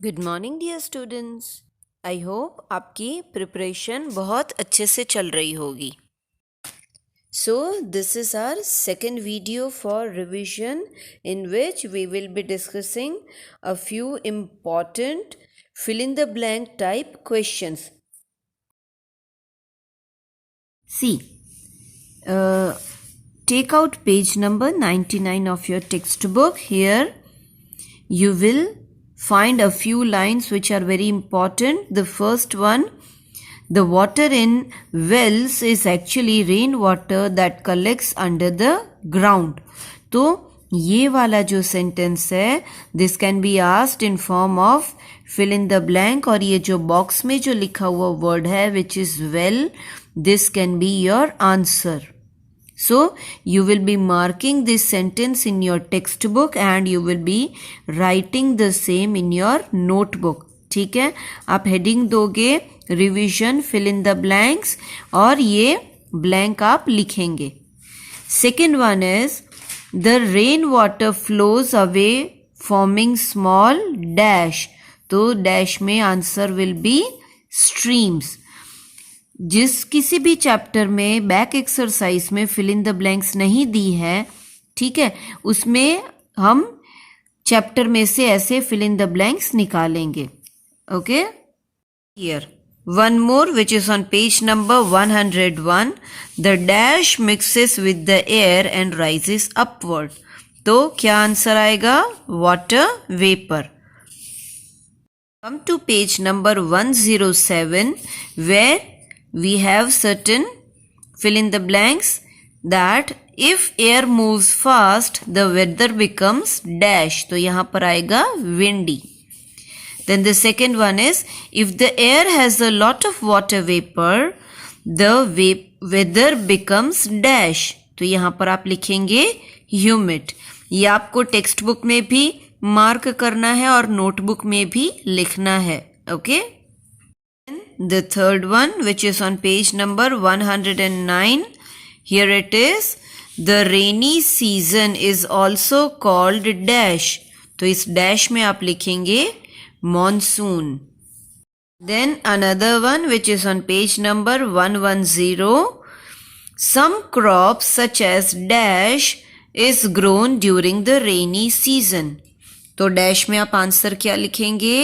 Good morning dear students. I hope आपकी preparation बहुत अच्छे से चल रही होगी। So this is our second video for revision in which we will be discussing a few important fill in the blank type questions. See, take out page number 99 of your textbook. Here you will find a few lines which are very important. The first one, the water in wells is actually rainwater that collects under the ground. तो ये वाला जो sentence है, this can be asked in form of fill in the blank, और ये जो box में जो लिखा हुआ वर्ड है which is well, this can be your answer. So you will be marking this sentence in your textbook and you will be writing the same in your notebook. ठीक है, आप हेडिंग दोगे revision fill in the blanks और ये blank आप लिखेंगे. Second one is the rain water flows away forming small dash. तो dash में आंसर विल बी स्ट्रीम्स. जिस किसी भी चैप्टर में बैक एक्सरसाइज में फिल इन द ब्लैंक्स नहीं दी है, ठीक है, उसमें हम चैप्टर में से ऐसे फिल इन द ब्लैंक्स निकालेंगे. Okay, here one more which is on page number 101. The dash mixes with the air and rises upward. तो क्या आंसर आएगा? Water vapour. Come to page number 107 where we have certain fill in the blanks that if air moves fast the weather becomes dash. तो यहाँ पर आएगा windy. Then the second one is if the air has a lot of water vapor the weather becomes dash. तो यहाँ पर आप लिखेंगे humid. ये आपको टेक्स्ट बुक में भी मार्क करना है और नोटबुक में भी लिखना है. Okay, the third one which is on page number 109, here it is, the rainy season is also called dash. तो इस dash में आप लिखेंगे monsoon. Then another one which is on page number 110, some crops such as dash is grown during the rainy season. तो dash में आप answer क्या लिखेंगे?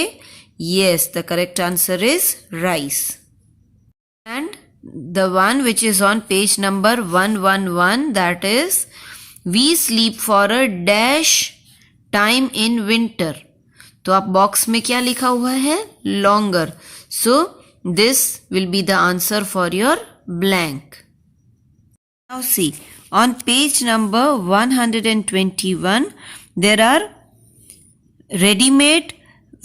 Yes, the correct answer is rice. And the one which is on page number 111, that is we sleep for a dash time in winter. तो आप box में क्या लिखा हुआ है? Longer. So this will be the answer for your blank. Now see, on page number 121 there are ready-made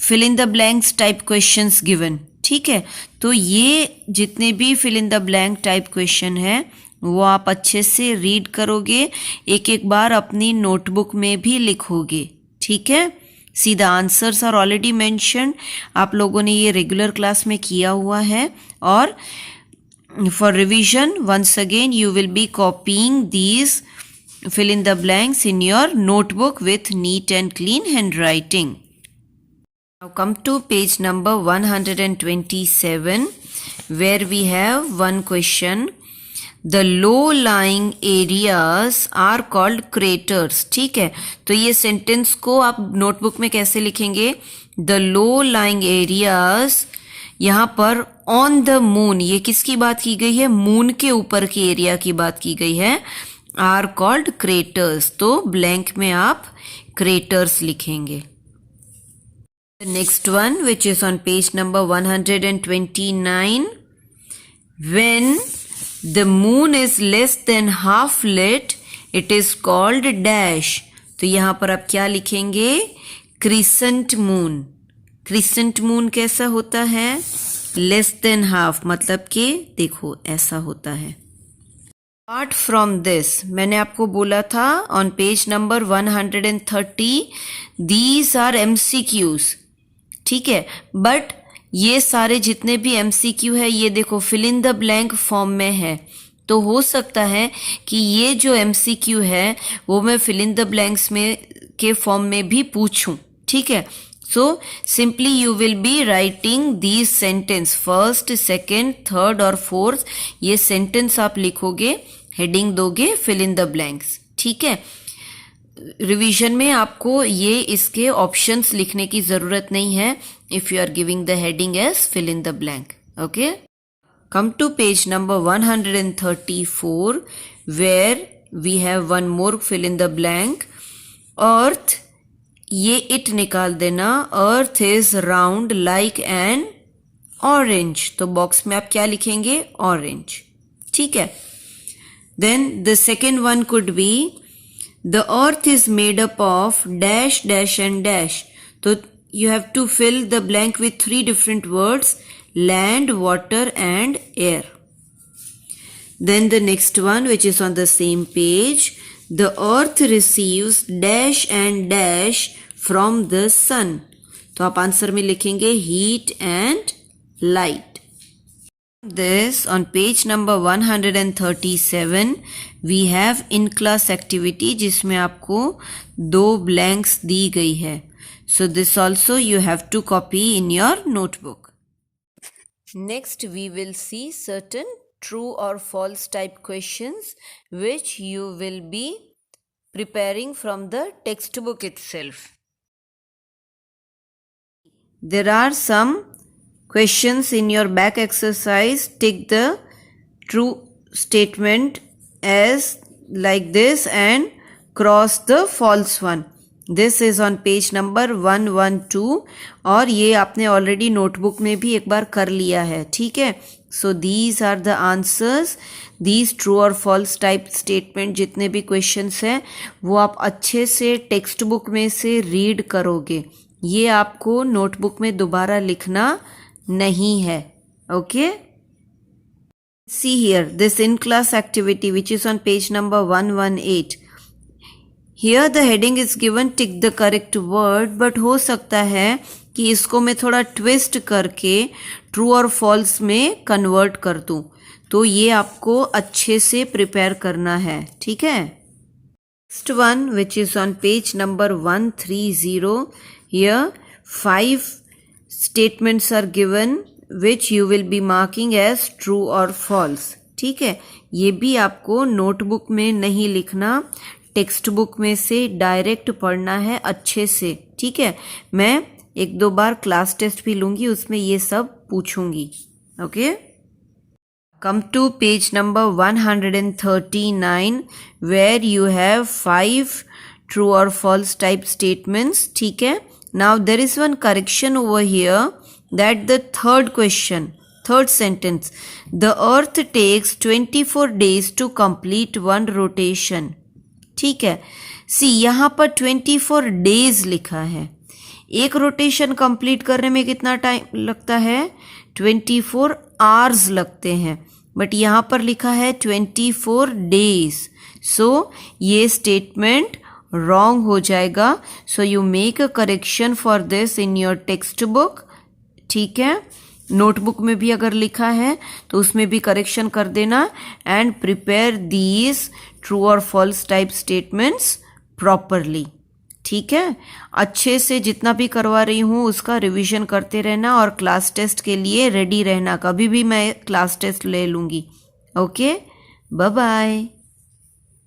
fill in the blanks type questions given. ठीक है, तो ये जितने भी fill in the blank type question है वो आप अच्छे से रीड करोगे, एक एक बार अपनी नोटबुक में भी लिखोगे. ठीक है, see the answers are already mentioned. आप लोगों ने ये रेगुलर क्लास में किया हुआ है. और for revision once again you will be copying these fill in the blanks in your notebook with neat and clean hand writing. Now come to page number 127 where we have one question. The low-lying areas are called craters. ठीक है, तो ये sentence को आप notebook में कैसे लिखेंगे? The low-lying areas, यहाँ पर on the moon, ये किसकी बात की गई है? मून के ऊपर की एरिया की बात की गई है. are called craters. तो ब्लैंक में आप craters लिखेंगे. The next one which is on page number 129, when the moon is less than half lit it is called dash. तो यहाँ पर आप क्या लिखेंगे? crescent moon. crescent moon कैसा होता है? less than half, मतलब कि देखो ऐसा होता है. Apart from this, मैंने आपको बोला था on page number 130 these are MCQs. ठीक है, बट ये सारे जितने भी MCQ है ये देखो fill in the blank form में है. तो हो सकता है कि ये जो MCQ है वो मैं फिल इन द ब्लैंक्स में के फॉर्म में भी पूछूं. ठीक है, So simply you will be writing these sentence, first, second, third और fourth. ये sentence आप लिखोगे, heading दोगे, fill in the blanks. ठीक है. रिवीजन में आपको ये इसके ऑप्शंस लिखने की जरूरत नहीं है if you are giving the heading as fill in the blank. Okay. Come to page number 134 where we have one more fill in the blank. Earth, ये it निकाल देना. Earth is round like an orange. तो box में आप क्या लिखेंगे? Orange. ठीक है. Then the second one could be the earth is made up of dash dash and dash. तो you have to fill the blank with three different words: land, water and air. Then the next one, which is on the same page, the earth receives dash and dash from the sun. तो आप answer में लिखेंगे heat and light. This on page number 137 we have in class activity जिसमें आपको 2 blanks दी गई है. So this also you have to copy in your notebook. Next we will see certain true or false type questions which you will be preparing from the textbook itself. There are some questions in your back exercise. Take the true statement as like this and cross the false one. This is on page number 112 और ये आपने already notebook में भी एक बार कर लिया है. ठीक है. So these are the answers. These true और फॉल्स टाइप स्टेटमेंट जितने भी क्वेश्चंस हैं वो आप अच्छे से टेक्स्ट बुक में से रीड करोगे. ये आपको नोटबुक में दोबारा लिखना नहीं है. Okay. See here this in class activity which is on page number 118. Here the heading is given tick the correct word, but हो सकता है कि इसको मैं थोड़ा ट्विस्ट करके ट्रू और फॉल्स में कन्वर्ट कर दूं. तो ये आपको अच्छे से प्रिपेयर करना है. ठीक है. Next one which is on page number 130. Here 5 statements are given which you will be marking as true or false. ठीक है. ये भी आपको नोटबुक में नहीं लिखना, टेक्स्ट बुक में से डायरेक्ट पढ़ना है अच्छे से. ठीक है. मैं 1-2 बार क्लास टेस्ट भी लूंगी, उसमें ये सब पूछूंगी. Okay. Come to page number 139 where you have 5 true और फॉल्स टाइप स्टेटमेंट्स. ठीक है. Now there is one correction over here that the third question, third sentence, the earth takes 24 days to complete 1 रोटेशन. ठीक है. सी यहाँ पर 24 days लिखा है. एक रोटेशन कंप्लीट करने में कितना टाइम लगता है? 24 hours लगते हैं. बट यहाँ पर लिखा है 24 days. सो ये स्टेटमेंट रॉन्ग हो जाएगा. So you make a correction for this in your text book. ठीक है. नोटबुक में भी अगर लिखा है तो उसमें भी करेक्शन कर देना एंड प्रिपेयर दीज ट्रू और फॉल्स टाइप स्टेटमेंट्स प्रॉपरली. ठीक है. अच्छे से जितना भी करवा रही हूँ उसका रिवीजन करते रहना और क्लास टेस्ट के लिए रेडी रहना. कभी भी मैं क्लास टेस्ट ले लूँगी. ओके. Bye bye.